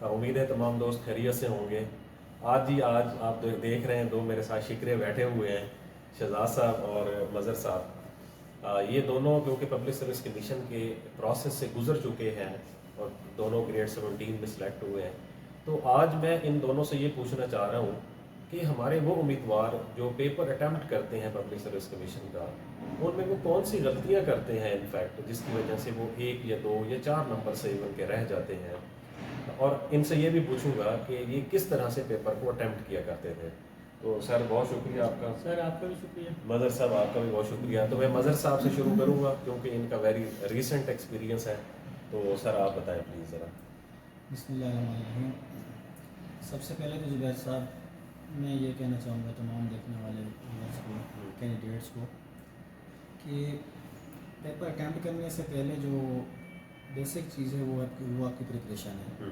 उम्मीद है तमाम दोस्त खैरियत से होंगे। आज आप देख रहे हैं दो मेरे साथ शिकरे बैठे हुए हैं, शहजाद साहब और मज़र साहब। ये दोनों क्योंकि पब्लिक सर्विस कमीशन के प्रोसेस से गुजर चुके हैं और दोनों ग्रेड 17 में सिलेक्ट हुए हैं। तो आज मैं इन दोनों से ये पूछना चाह रहा हूँ कि हमारे वो उम्मीदवार जो पेपर अटैम्प्ट करते हैं पब्लिक सर्विस कमीशन का, उनमें वो कौन सी गलतियाँ करते हैं इनफैक्ट जिसकी वजह से वो 1 या 2 या 4 नंबर से इवन के रह जाते हैं। और इनसे ये भी पूछूंगा कि ये किस तरह से पेपर को अटेम्प्ट किया करते थे। तो सर बहुत शुक्रिया आपका। सर आपका भी शुक्रिया। मदर साहब आपका भी बहुत शुक्रिया। तो मैं मदर साहब से शुरू करूंगा क्योंकि इनका वेरी रीसेंट एक्सपीरियंस है। तो सर आप बताएं प्लीज़ ज़रा। बिस्मिल्लाहिर्रहमानिर्रहीम। सबसे पहले तो जुबैर साहब, मैं ये कहना चाहूँगा तमाम देखने वाले व्यूअर्स को, कैंडिडेट्स को, कि पेपर अटैम्प्ट करने से पहले जो बेसिक चीज़ है वो आपकी प्रिपरेशन है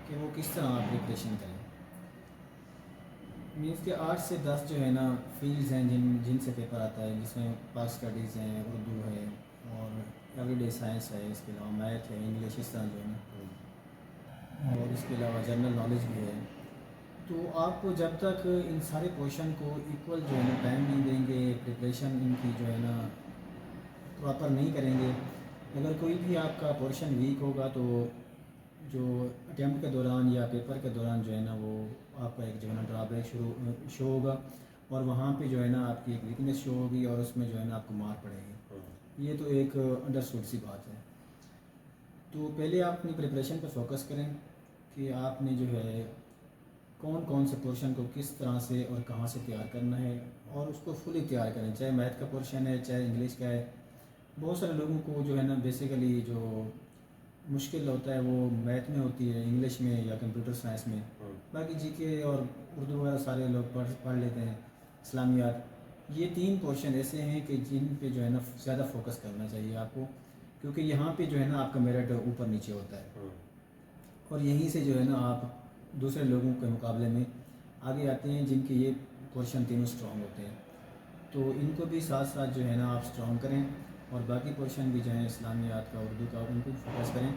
कि वो किस तरह आप प्रिपरेशन करें। मीन्स के 8 से 10 जो है ना फील्ड्स हैं जिनसे पेपर आता है, जिसमें पास स्टडीज़ हैं, उर्दू है और एवरीडे साइंस है, इसके अलावा मैथ है, इंग्लिश, इस तरह जो है ना, और इसके अलावा जनरल नॉलेज भी है। तो आप जब तक इन सारे पोर्शन को इक्वल जो है ना टाइम नहीं देंगे, प्रिपरेशन इनकी जो है ना प्रॉपर नहीं करेंगे, अगर कोई भी आपका पोर्शन वीक होगा तो जो अटैम्प्ट के दौरान या पेपर के दौरान जो है ना वो आपका एक जो है ना ड्रॉबैक शो होगा और वहाँ पे जो है ना आपकी एक वीकनेस शो होगी और उसमें जो है ना आपको मार पड़ेगी। ये तो एक अंडरस्टूड सी बात है। तो पहले आप अपनी प्रिपरेशन पर फोकस करें कि आपने जो है कौन कौन से पोर्शन को किस तरह से और कहाँ से तैयार करना है और उसको फुली तैयार करें, चाहे मैथ का पोर्शन है चाहे इंग्लिश का है। बहुत सारे लोगों को जो है ना बेसिकली जो मुश्किल होता है वो मैथ में होती है, इंग्लिश में या कंप्यूटर साइंस में। बाकी जीके और उर्दू वगैरह सारे लोग पढ़ लेते हैं, इस्लामियात। ये 3 पोर्शन ऐसे हैं कि जिन पे जो है ना ज़्यादा फोकस करना चाहिए आपको, क्योंकि यहाँ पे जो है ना आपका मेरिट ऊपर नीचे होता है और यहीं से जो है ना आप दूसरे लोगों के मुकाबले में आगे आते हैं जिनके ये पोर्शन तीनों स्ट्रॉन्ग होते हैं। तो इनको भी साथ साथ जो है ना आप स्ट्रॉन्ग करें और बाकी पोर्शन भी जो है इस्लामियात का, उर्दू का, उनको फोकस करें।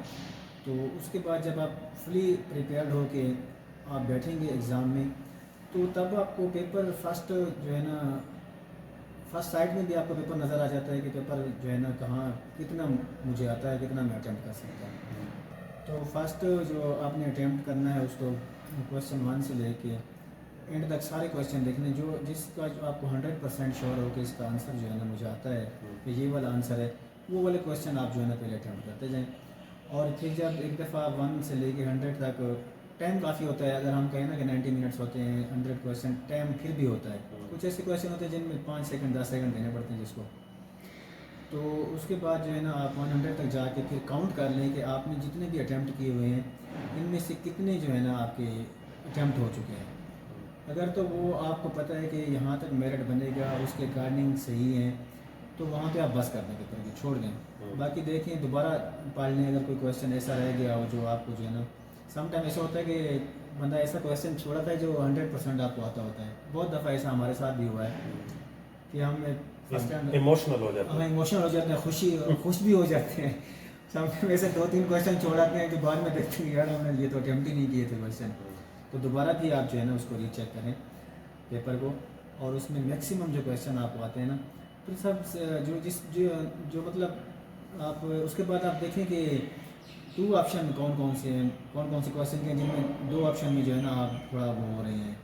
तो उसके बाद जब आप फुली प्रिपेयर्ड हो के आप बैठेंगे एग्ज़ाम में, तो तब आपको पेपर फर्स्ट जो है ना फर्स्ट साइड में भी आपको पेपर नज़र आ जाता है कि पेपर जो है ना कहाँ कितना मुझे आता है, कितना मैं अटैम्प्ट कर सकता हूँ। तो फर्स्ट जो आपने अटैम्प्ट करना है उसको क्वेश्चन 1 से लेके एंड तक सारे क्वेश्चन देखने, जो जिसका जो आपको 100% श्योर हो कि इसका आंसर जो है ना मुझे आता है, तो ये वाला आंसर है, वो वाले क्वेश्चन आप जो है ना पहले अटैम्प्ट करते जाएं। और फिर जब एक दफ़ा 1 से लेके 100 तक टाइम काफ़ी होता है, अगर हम कहें ना कि 90 मिनट्स होते हैं, 100 क्वेश्चन टाइम फिर भी होता है। कुछ ऐसे क्वेश्चन होते हैं जिनमें 5 सेकंड 10 सेकंड देने पड़ते हैं जिसको। तो उसके बाद जो है ना आप 100 तक जाके फिर काउंट कर लें कि आपने जितने भी अटैम्प्ट किए हुए हैं इनमें से कितने जो है ना आपके अटैम्प्ट हो चुके हैं। अगर तो वो आपको पता है कि यहाँ तक मेरिट बनेगा, उसके अकॉर्डिंग सही है, तो वहाँ पे आप बस कर दें, पेपर को छोड़ दें। बाकी देखें, दोबारा पढ़ लें अगर कोई क्वेश्चन ऐसा रह गया हो जो आपको जो है ना, सम टाइम ऐसा होता है कि बंदा ऐसा क्वेश्चन छोड़ा था जो 100% आपको आता होता है। बहुत दफ़ा ऐसा हमारे साथ भी हुआ है कि हम फर्स्ट टाइम इमोशनल हो जाते हैं। हाँ, इमोशनल हो जाते हैं, खुश भी हो जाते हैं। सम टाइम ऐसे 2-3 क्वेश्चन छोड़ाते हैं कि बाद में देखते हैं यार हमने ये तो अटैम्प्ट ही नहीं किए थे क्वेश्चन। तो दोबारा भी आप जो है ना उसको रीचेक करें पेपर को, और उसमें मैक्सिमम जो क्वेश्चन आपको आते हैं ना, फिर सब जो मतलब आप उसके बाद आप देखें कि 2 ऑप्शन कौन कौन से हैं, कौन कौन से क्वेश्चन के जिनमें 2 ऑप्शन में जो है ना आप थोड़ा वो हो रहे हैं,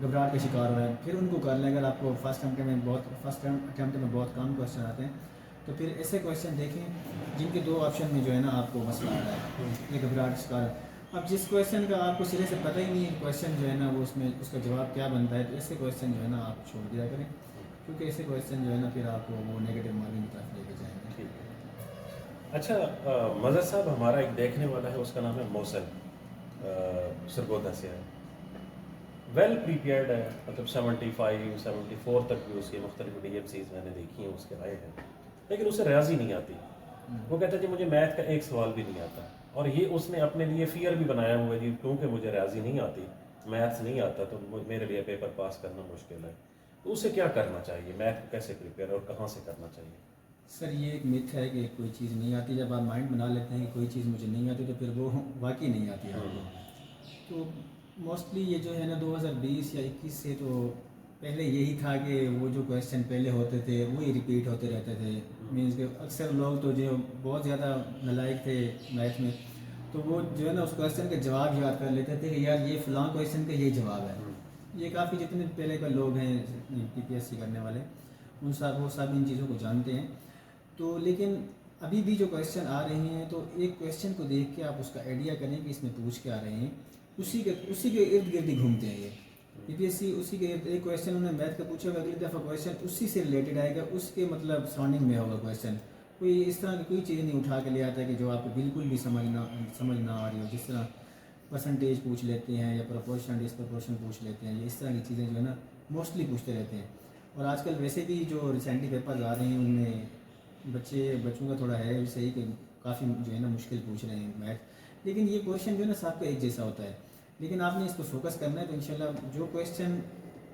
घबराहट का शिकार हो रहे हैं, फिर उनको कर लें। अगर आपको फर्स्ट अटैम्प्ट में बहुत कम क्वेश्चन आते हैं तो फिर ऐसे क्वेश्चन देखें जिनके 2 ऑप्शन में जो है ना आपको मसला आ रहा है, ये घबराहट का शिकार। अब जिस क्वेश्चन का आपको सिरे से पता ही नहीं है क्वेश्चन जो है ना वो उसमें उसका जवाब क्या बनता है, तो ऐसे क्वेश्चन जो है ना आप छोड़ दिया करें, क्योंकि ऐसे क्वेश्चन जो है ना फिर आपको वो नेगेटिव मार्किंग की तरफ लेके जाएंगे। ठीक है। अच्छा, मज़र साहब हमारा एक देखने वाला है, उसका नाम है मोहसिन, सरगोदा से है, वेल प्रिपेयर्ड है, मतलब 75-74 तक भी उसके मुख्तलिफ DMCs मैंने देखी हैं, उसके आए हैं, लेकिन उसे रियाजी नहीं आती। वो कहता है जी मुझे मैथ का एक सवाल भी नहीं आता, और ये उसने अपने लिए फियर भी बनाया हुआ है जी, क्योंकि मुझे रियाजी नहीं आती, मैथ्स नहीं आता, तो मेरे लिए पेपर पास करना मुश्किल है। तो उसे क्या करना चाहिए, मैथ को कैसे प्रिपेयर और कहाँ से करना चाहिए? सर ये एक मिथ है कि कोई चीज़ नहीं आती। जब आप माइंड बना लेते हैं कि कोई चीज़ मुझे नहीं आती तो फिर वो वाकई नहीं आती आपको। तो मोस्टली ये जो है ना 2020 या 21 से तो पहले यही था कि वो जो क्वेश्चन पहले होते थे वही रिपीट होते रहते थे। मीन्स के अक्सर लोग तो जो बहुत ज़्यादा नालायक थे मैथ में, तो वो जो है ना उस क्वेश्चन के जवाब याद कर लेते थे कि यार ये फ़लाँ क्वेश्चन का ये जवाब है। ये काफ़ी जितने पहले का लोग हैं PPSC करने वाले वो सब इन चीज़ों को जानते हैं। तो लेकिन अभी भी जो क्वेश्चन आ रहे हैं तो एक क्वेश्चन को देख के आप उसका आइडिया करें कि इसमें पूछ क्या रहे हैं, उसी के इर्द गिर्द ही घूमते हैं ये PPSC। उसी के एक क्वेश्चन उन्होंने मैथ का पूछा, अगली दफ़ा क्वेश्चन उसी से रिलेटेड आएगा, उसके मतलब सराउंडिंग में होगा क्वेश्चन। कोई इस तरह की कोई चीज़ नहीं उठा के ले आता कि जो आपको बिल्कुल भी समझ ना आ रही हो। जिस तरह परसेंटेज पूछ लेते हैं या प्रोपोर्शन डिसप्रोपोर्शन पूछ लेते हैं, ये इस तरह की चीज़ें जो है ना मोस्टली पूछते रहते हैं। और आजकल वैसे भी जो रिसेंटली पेपर्स आ रहे हैं उनमें बच्चों का थोड़ा है सही कि काफ़ी जो है ना मुश्किल पूछ रहे हैं मैथ। लेकिन ये क्वेश्चन जो है ना सबका एक जैसा होता है, लेकिन आपने इस पर फोकस करना है। तो इंशाल्लाह जो क्वेश्चन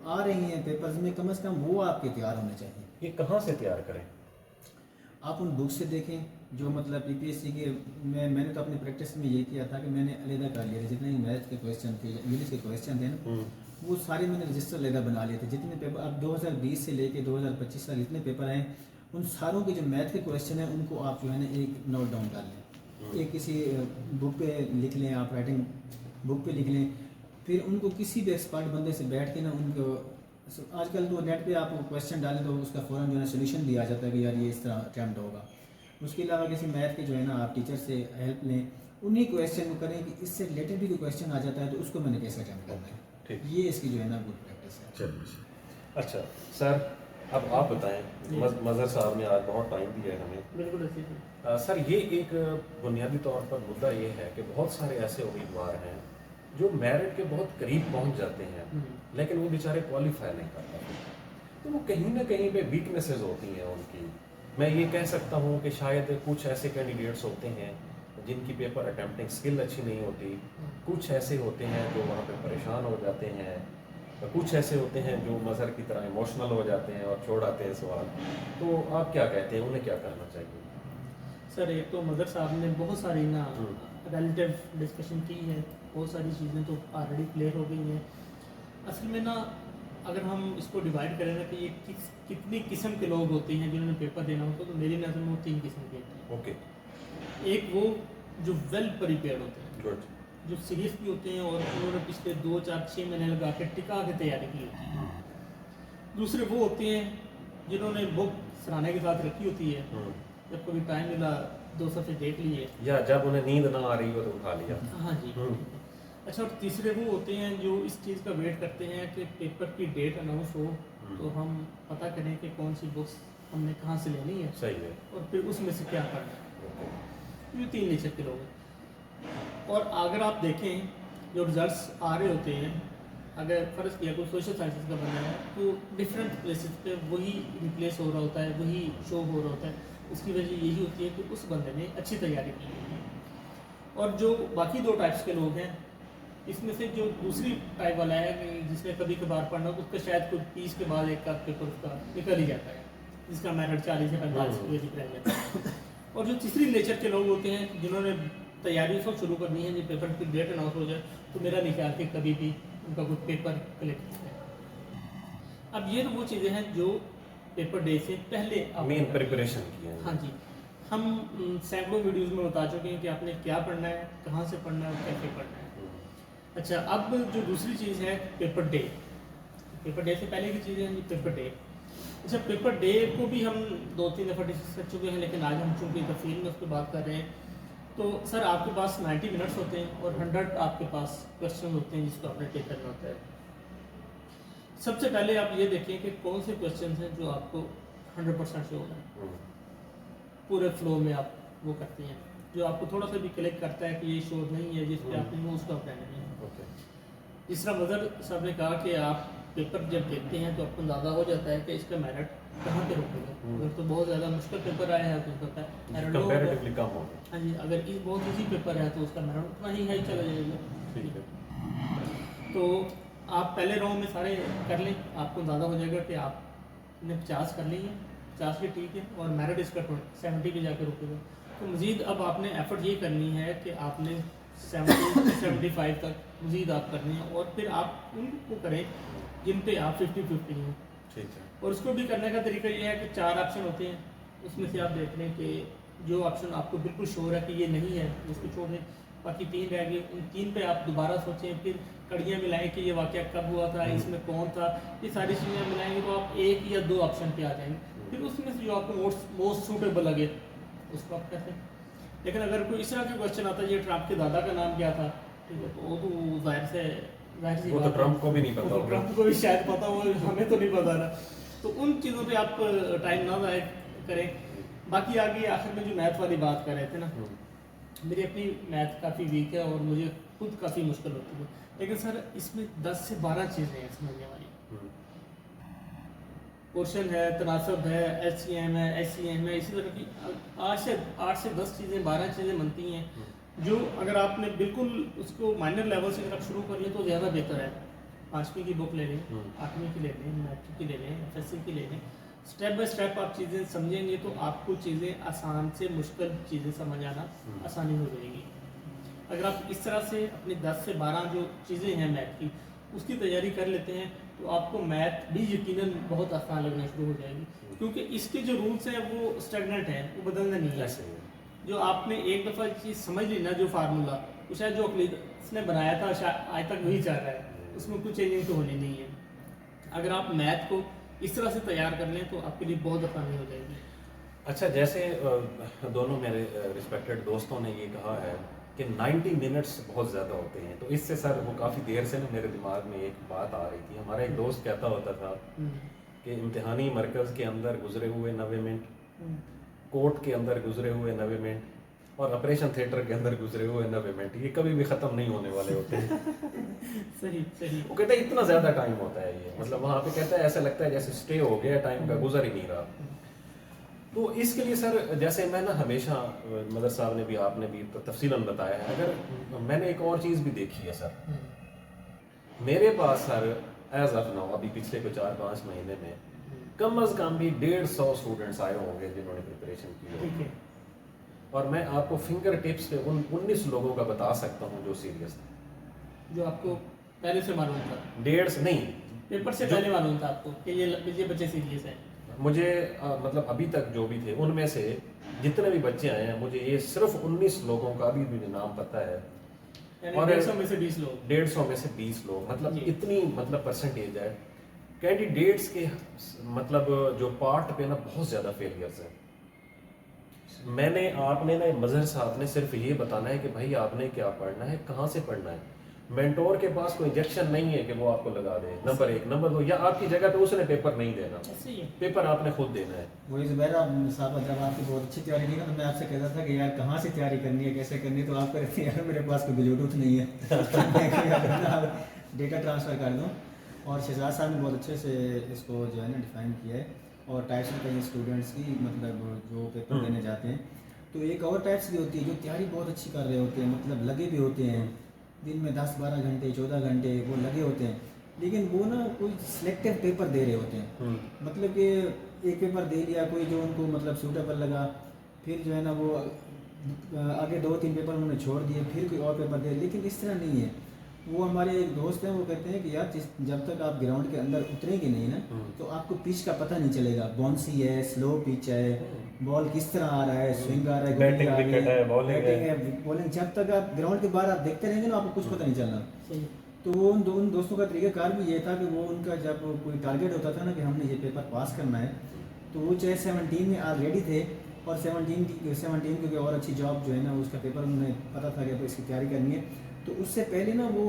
आ रही हैं पेपर्स में कम से कम वो आपके तैयार होने चाहिए। ये कहाँ से तैयार करें? आप उन बुक से देखें जो मतलब PPSC के मैंने तो अपनी प्रैक्टिस में ये किया था कि मैंने अलहदा कर लिया था। जितने भी मैथ के क्वेश्चन थे, इंग्लिश के क्वेश्चन थे ना, वो सारे मैंने रजिस्टर अलहदा बना लिए थे। जितने पेपर अब 2020 से लेके 2025 तक जितने पेपर आए उन सारों के जो मैथ के क्वेश्चन हैं उनको आप जो है ना एक नोट डाउन कर लें, एक किसी बुक पे लिख लें, आप राइटिंग बुक पे लिख लें। फिर उनको किसी भी एक्सपर्ट बंदे से बैठ के ना उनको आजकल तो नेट पे आप क्वेश्चन डालें तो उसका फ़ौरन जो है सोल्यूशन भी आ जाता है कि यार ये इस तरह अटैम्प्ट होगा। उसके अलावा किसी मैथ के जो है ना आप टीचर से हेल्प लें, उन्हीं क्वेश्चन को करें कि इससे रिलेटेड भी कोई क्वेश्चन आ जाता है तो उसको मैंने कैसे अटैम्प्ट करना है। ठीक, ये इसकी जो है ना गुड प्रैक्टिस है। चलिए। अच्छा सर, अब आप बताएं, मज़हर साहब ने आज बहुत टाइम दिया है हमें। बिल्कुल सर, ये एक बुनियादी तौर पर मुद्दा ये है कि बहुत सारे ऐसे उम्मीदवार हैं जो मेरिट के बहुत करीब पहुंच जाते हैं लेकिन वो बेचारे क्वालिफाई नहीं कर पाते, तो वो कहीं ना कहीं पे वीकनेसेस होती हैं उनकी। मैं ये कह सकता हूँ कि शायद कुछ ऐसे कैंडिडेट्स होते हैं जिनकी पेपर अटेम्प्टिंग स्किल अच्छी नहीं होती, कुछ ऐसे होते हैं जो वहाँ पे परेशान हो जाते हैं, कुछ ऐसे होते हैं जो मज़हर की तरह इमोशनल हो जाते हैं और छोड़ आते हैं सवाल। तो आप क्या कहते हैं, उन्हें क्या करना चाहिए? सर, एक तो मदर साहब ने बहुत सारी ना रिलेटिव डिस्कशन की है, बहुत सारी चीज़ें तो ऑलरेडी क्लियर हो गई हैं। असल में ना अगर हम इसको डिवाइड करें ना कि ये कितनी किस्म के लोग होते हैं जिन्होंने पेपर देना होता है, तो मेरी नज़र में वो 3 किस्म के होते हैं। ओके। एक वो जो वेल प्रिपेयर्ड होते हैं, गुड, जो सीरियस भी होते हैं और उन्होंने पिछले 2, 4, 6 महीने लगा के टिका के तैयारी की होती है। दूसरे वो होते हैं जिन्होंने बुक सराहने के साथ रखी होती है, जब कभी टाइम मिला 2 सफ़े देख लिए, या जब उन्हें नींद ना आ रही हो तो उठा लिया। हाँ जी। अच्छा, और तीसरे वो होते हैं जो इस चीज़ का वेट करते हैं कि पेपर की डेट अनाउंस हो तो हम पता करें कि कौन सी बुक्स हमने कहाँ से लेनी है, सही है, और फिर उसमें से क्या करना है। ये 3 नेचर के लोग हैं। और अगर आप देखें जो रिजल्ट्स आ रहे होते हैं, अगर फ़र्ज़ किया कोई सोशल साइंसेस का बंदा है तो डिफरेंट प्लेसेस पे वही रिप्लेस हो रहा होता है, वही शो हो रहा होता है। उसकी वजह यही होती है कि उस बंदे ने अच्छी तैयारी की है। और जो बाकी 2 टाइप्स के लोग हैं, इसमें से जो दूसरी टाइप वाला है जिसने कभी कभार पढ़ना, उसका शायद कोई 30 के बाद एक का पेपर उसका निकल ही जाता है, जिसका मेरिट 40 से 45 के बीच रह जाता है। और जो तीसरी नेचर के लोग होते हैं जिन्होंने तैयारी सब शुरू करनी है, जब पेपर की डेट अनाउंस हो जाए तो मेरा नहीं ख्याल कि कभी भी उनका कोई पेपर कलेक्ट है। अब ये तो वो चीज़ें हैं जो पेपर डे से पहले मेन प्रिपरेशन की है। हाँ जी, हम सैकड़ों वीडियोज़ में बता चुके हैं कि आपने क्या पढ़ना है, कहाँ से पढ़ना है और कैसे पढ़ना है। अच्छा, अब जो दूसरी चीज़ है पेपर डे। पेपर डे से पहले की चीज़ है जी पेपर डे। अच्छा, पेपर डे को भी हम 2-3 दफ़ा डिस्कस कर चुके हैं, लेकिन आज हम चूँकि तफसील में उस पर बात कर रहे हैं। तो सर, आपके पास 90 मिनट्स होते हैं और 100 आपके पास क्वेश्चन होते हैं जिसको आपने टेक करना होता है। सबसे पहले आप ये देखें कि कौन से क्वेश्चन हैं जो आपको 100% श्योर है, पूरे फ्लो में आप वो करते हैं। जो आपको थोड़ा सा भी क्लिक करता है कि ये श्योर नहीं है, जिस पे आपने वो उसको आप रहने नहीं है। जिस तरह मदर साहब ने कहा कि आप पेपर जब देखते हैं तो आपको अंदाज़ा हो जाता है कि इसका मेरिट कहाँ पे रुकेगा। अगर तो बहुत ज़्यादा मुश्किल पेपर आया है तो उसका कंपैरेटिवली कम होगा। हाँ जी, अगर इस बहुत इजी पेपर है तो उसका मेरिट उतना ही हाई चला जाएगा। ठीक है, तो आप पहले राउंड में सारे कर लें, आपको अंदाज़ा हो जाएगा कि आपने 50 कर ली है, 50 भी ठीक है, और मेरिट इसका 70 पे जाकर रुकेगा। तो मज़ीद अब आपने एफर्ट ये करनी है कि आपने 70-75 तक मज़ीद आप करनी है, और फिर आप उनको करें जिन पे आप 50-50 हैं। ठीक है। और उसको भी करने का तरीका ये है कि 4 ऑप्शन होते हैं, उसमें से आप देख लें कि जो ऑप्शन आपको बिल्कुल श्योर है कि ये नहीं है उसको छोड़ दें, बाकी 3 रह गए, उन 3 पे आप दोबारा सोचें, फिर कड़ियाँ मिलाएं कि ये वाक़या कब हुआ था, इसमें कौन था, ये सारी चीज़ें मिलाएंगे तो आप 1 या 2 ऑप्शन पे आ जाएंगे। फिर उसमें से जो आपको मोस्ट सूटेबल लगे उसको आप कहते हैं। लेकिन अगर कोई इस तरह का क्वेश्चन आता है, ये ट्रम्प के दादा का नाम क्या था, ठीक है, तो वो तो जाहिर सी वो तो बात है, ट्रम्प को भी नहीं पता वो तो होगा। ट्रम्प को भी शायद पता हो, हमें तो नहीं पता ना। तो उन चीज़ों पे आप टाइम ना ज़ाया करें। बाकी आगे आखिर में जो मैथ वाली बात कर रहे थे ना, मेरी अपनी मैथ काफ़ी वीक है और मुझे खुद काफ़ी मुश्किल होती है, लेकिन सर इसमें 10 से 12 चीज़ें हैं समझने वाली। पोर्शन है, तनासब है, HCM है, SCM है, इसी तरह की 8 से 10 चीज़ें, 12 चीज़ें बनती हैं, जो अगर आपने बिल्कुल उसको माइनर लेवल से अगर आप शुरू कर लें तो ज़्यादा बेहतर है। 5वीं की बुक ले लें, 8वीं की ले लें, मैट्रिक की ले लें, FSC की ले लें, स्टेप बाय स्टेप आप चीज़ें समझेंगे तो आपको चीज़ें आसान से मुश्किल चीज़ें समझ आना आसानी हो जाएगी। अगर आप इस तरह से अपनी 10 से 12 जो चीज़ें हैं मैथ की उसकी तैयारी कर लेते हैं तो आपको मैथ भी यकीनन बहुत आसान लगना शुरू हो जाएगी, क्योंकि इसके जो रूल्स हैं वो स्टैग्नेंट हैं, वो बदलना नहीं है। जो आपने एक दफ़ा चीज़ समझ ली ना, जो फार्मूला वो शायद जो अक्लीदस ने बनाया था आज तक वही चल रहा है, उसमें कुछ चेंजिंग तो होनी नहीं है। अगर आप मैथ को इस तरह से तैयार कर लें तो आपके लिए बहुत आसानी हो जाएगी। अच्छा, जैसे दोनों मेरे रिस्पेक्टेड दोस्तों ने ये कहा है कि 90 मिनट्स बहुत ज़्यादा होते हैं, तो इससे सर वो काफ़ी देर से ना मेरे दिमाग में एक बात आ रही थी। हमारा एक दोस्त कहता होता था कि इम्तिहानी मरकज़ के अंदर गुजरे हुए 90 मिनट, कोर्ट के अंदर गुजरे हुए 90 मिनट और ऑपरेशन थिएटर के अंदर गुजरे हुए 90 मिनट, ये कभी भी ख़त्म नहीं होने वाले होते हैं। सही सही। वो कहते हैं इतना ज़्यादा टाइम होता है ये, मतलब वहाँ पे कहता है ऐसा लगता है जैसे स्टे हो गया, टाइम का गुजर ही नहीं रहा। तो इसके लिए सर जैसे मैं ना हमेशा मदर साहब ने भी आपने भी तफसीलन बताया है, अगर मैंने एक और चीज़ भी देखी है सर, मेरे पास सर एज ऑफ नाउ अभी पिछले को 4-5 महीने में कम अज़ कम भी 150 स्टूडेंट्स आए होंगे जिन्होंने प्रिपरेशन की होगी, और मैं आपको फिंगर टिप्स पे उन 19 लोगों का बता सकता हूँ जो सीरियस था, जो आपको पहले से मालूम था, 150 नहीं पेपर से पहले मालूम था आपको कि ये बच्चे सीरियस हैं। मुझे मतलब अभी तक जो भी थे उनमें से जितने भी बच्चे आए हैं, मुझे ये सिर्फ 19 लोगों का अभी मुझे नाम पता है, और 150 में से 20 लोग, 150 में से 20 लोग, मतलब इतनी मतलब परसेंटेज है कैंडिडेट्स के, मतलब जो पार्ट पे ना बहुत ज़्यादा फेलियर्स हैं। मैंने आपने ना मजहर साहब ने सिर्फ ये बताना है कि भाई आपने क्या पढ़ना है, कहाँ से पढ़ना है। मेंटोर के पास कोई इंजेक्शन नहीं है कि वो आपको लगा दे, नंबर 1। नंबर 2, या आपकी जगह पे उसने पेपर नहीं देना, पेपर आपने खुद देना है। वही ज़ुबैर साहब, जब आपकी बहुत अच्छी तैयारी की ना तो मैं आपसे कहता था कि यार कहाँ से तैयारी करनी है, कैसे करनी है, तो आप कहते यार मेरे पास कोई ब्लूटूथ नहीं है डेटा ट्रांसफ़र कर दूँ। और शहजाद साहब ने बहुत अच्छे से इसको जो है ना डिफ़ाइन किया है, और टाइप्स होते हैं स्टूडेंट्स की, मतलब जो पेपर देने जाते हैं। तो एक और टाइप्स भी होती है जो तैयारी बहुत अच्छी कर रहे होते हैं, मतलब लगे भी होते हैं, दिन में 10-12 घंटे 14 घंटे वो लगे होते हैं, लेकिन वो ना कोई सिलेक्टिव पेपर दे रहे होते हैं। मतलब कि एक पेपर दे लिया कोई जो उनको मतलब सूटेबल लगा, फिर जो है ना वो आगे 2-3 पेपर उन्होंने छोड़ दिए, फिर कोई और पेपर दे, लेकिन इस तरह नहीं है। वो हमारे एक दोस्त हैं, वो कहते हैं कि यार जब तक आप ग्राउंड के अंदर उतरेंगे नहीं ना तो आपको पिच का पता नहीं चलेगा, बाउंसी है, स्लो पिच है, बॉल किस तरह आ रहा है, स्विंग आ रहा है, बैटिंग विकेट है, बैटिंग है, बॉलिंग, जब तक आप ग्राउंड के बाहर आप देखते रहेंगे ना आपको कुछ पता नहीं चलना। तो वो उन दोस्तों का तरीक़ाकार भी ये था कि वो उनका जब कोई टारगेट होता था ना कि हमने ये पेपर पास करना है, तो वो चाहे 17 में ऑलरेडी थे, और 17 की और अच्छी जॉब जो है ना उसका पेपर उन्हें पता था कि इसकी तैयारी करनी है, तो उससे पहले ना वो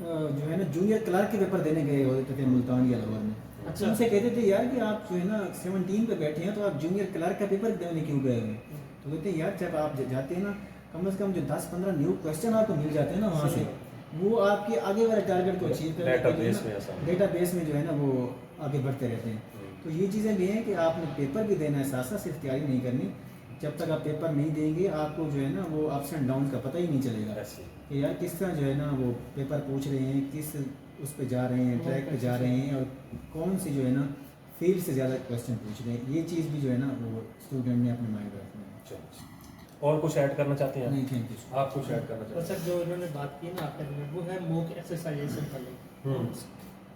जो है ना जूनियर क्लर्क के पेपर देने गए होते थे मुल्तान या लाहौर में। अच्छा, उनसे कहते थे यार कि आप जो है ना 17 पे बैठे हैं तो आप जूनियर क्लर्क का पेपर देने क्यों गए हुए? तो कहते हैं यार जब आप जाते हैं ना कम से कम जो 10-15 न्यू क्वेश्चन आपको मिल जाते हैं ना वहाँ से, वो आपके आगे वाले टारगेट को अचीव करने के लिए डेटाबेस में जो है ना वो आगे बढ़ते रहते हैं। तो ये चीज़ें भी हैं कि आपने पेपर भी देना है, साथ साथ सिर्फ तैयारी नहीं करनी। जब तक आप पेपर नहीं देंगे आपको जो है ना वो अप्स एंड डाउन का पता ही नहीं चलेगा कि यार किस तरह जो है ना वो पेपर पूछ रहे हैं, किस उस पे जा रहे हैं, ट्रैक पे जा रहे हैं, और कौन सी जो है ना फील्ड से ज़्यादा क्वेश्चन पूछ रहे हैं। ये चीज़ भी जो है ना वो स्टूडेंट ने अपने माइंड में रखना है। और कुछ ऐड करना चाहते हैं नहीं, थैंक यू। आप कुछ ऐड करना और चाहते सर जो इन्होंने बात की ना आखिर में वो है मॉक एक्सरसाइजेशन वाली हम्म।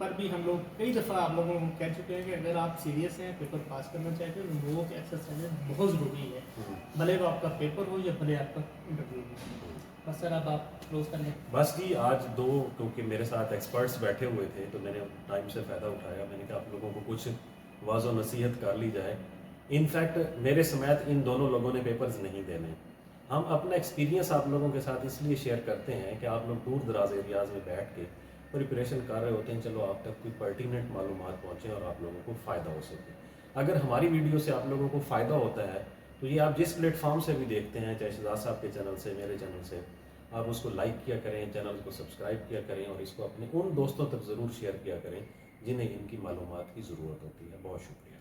पर भी हम लोग कई दफ़ा आप लोगों को कह चुके हैं कि अगर आप सीरियस हैं पेपर पास करना चाहते हो तो मॉक एक्सरसाइज बहुत ज़रूरी है, हैं? भले वो आपका पेपर हो या भले आपका इंटरव्यू हो। बस सर अब आप क्लोज कर लें। बस जी आज दो क्योंकि मेरे साथ एक्सपर्ट्स बैठे हुए थे तो मैंने टाइम से फ़ायदा उठाया। मैंने कहा आप लोगों को कुछ वाज़ो नसीहत कर ली जाए। इनफैक्ट मेरे समेत इन दोनों लोगों ने पेपर्स नहीं देने। हम अपना एक्सपीरियंस आप लोगों के साथ इसलिए शेयर करते हैं कि आप लोग दूर दराज एरियाज़ में बैठ के प्रिपरेशन कर रहे होते हैं, चलो आप तक कोई पर्टिनेंट मालूमात पहुँचे और आप लोगों को फ़ायदा हो सके। अगर हमारी वीडियो से आप लोगों को फ़ायदा होता है तो ये आप जिस प्लेटफॉर्म से भी देखते हैं, चाहे शहजाद साहब के चैनल से, मेरे चैनल से, आप उसको लाइक किया करें, चैनल को सब्सक्राइब किया करें और इसको अपने उन दोस्तों तक ज़रूर शेयर किया करें जिन्हें इनकी मालूमात की ज़रूरत होती है। बहुत शुक्रिया।